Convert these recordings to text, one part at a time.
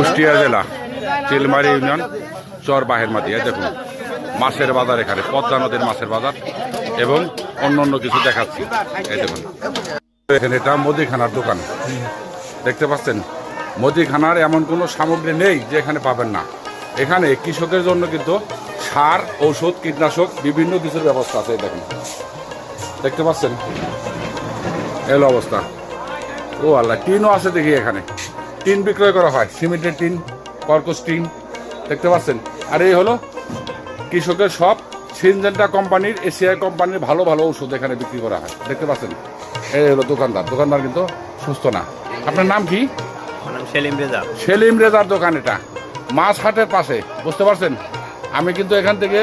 কুষ্টিয়া জেলা চিলমারি ইউনিয়ন চর বাহেরমাটি। দেখুন মাছের বাজার, এখানে পদ্মা নদীর মাছের বাজার এবং অন্য কিছু দেখাচ্ছি। এই দেখুন এখানে এটা মুদিখানার দোকান, দেখতে পাচ্ছেন। মুদিখানার এমন কোনো সামগ্রী নেই যে এখানে পাবেন না। এখানে কৃষকের জন্য কিন্তু সার, ঔষধ, কীটনাশক বিভিন্ন কিছুর ব্যবস্থা আছে। দেখুন দেখতে পাচ্ছেন এলো অবস্থা। ও আল্লাহ, টিনও আছে দেখি, এখানে টিন বিক্রয় করা হয়, সিমেন্টের টিন, কর্কশ টিন, দেখতে পাচ্ছেন। আর এই হলো কৃষকের সব সিনজেন্টা কোম্পানির, এশিয়া কোম্পানির ভালো ভালো ওষুধ এখানে বিক্রি করা হয়, দেখতে পাচ্ছেন। এই হলো দোকানদার কিন্তু সুস্থ না। আপনার নাম কি? সেলিম রেজার দোকান, এটা মাছ হাটের পাশে, বুঝতে পারছেন। আমি কিন্তু এখান থেকে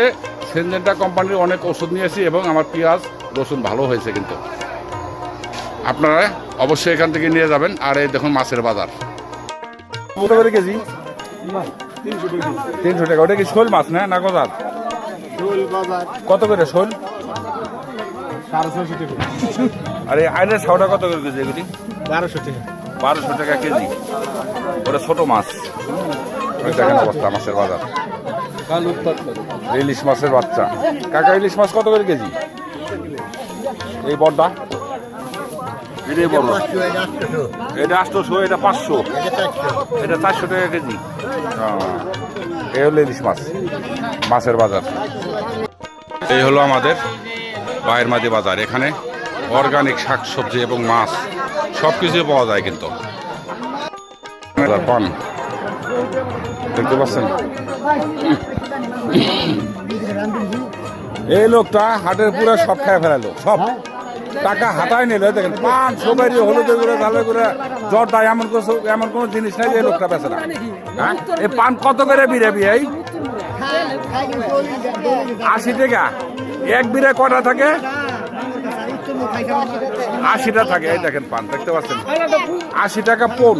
সিনজেন্টা কোম্পানির অনেক ওষুধ নিয়েছি এবং আমার পেঁয়াজ রসুন ভালো হয়েছে। কিন্তু আপনারা অবশ্যই এখান থেকে নিয়ে যাবেন। আর এই দেখুন মাছের বাজার কত করে কেজি? 300 টাকা। ওটা কি শোল মাছ না গজার? কত করে শোল? 650 টাকা। আর এই আইনের ছাউটা কত করে কেজি? এগুলি 1200 টাকা। 1200 টাকা কেজি। ওটা ছোট মাছ। দেখেন অবস্থা মাছের বাজার। ইলিশ মাছের বাচ্চা। কাকা ইলিশ মাছ কত করে কেজি? এই বড়টা, এটাই বড়, এটা 800, এটা 500, এটা 400 টাকা কেজি। এই হলো ইলিশ মাছের বাজার। এই হলো আমাদের বাহেরমাটি বাজার। এখানে অর্গানিক শাকসবজি এবং মাছ সব কিছুই পাওয়া যায়। কিন্তু পান দেখতে পাচ্ছেন। এই লোকটা হাটের পুরো সব খায় ফেলালো, সব টাকা হাতায় নিল। দেখেন পান, সবাই হলুদের করে, ঝালের করে, জর্দা, এমন কোনো জিনিস নাই যে লোকটা বেছে না। হ্যাঁ, এই পান কত করে বিরাবি? এই 80 টাকা। এক বিরে কটা থাকে? 80টা থাকে। এই দেখেন পান, দেখতে পাচ্ছেন, 80 টাকা পোন।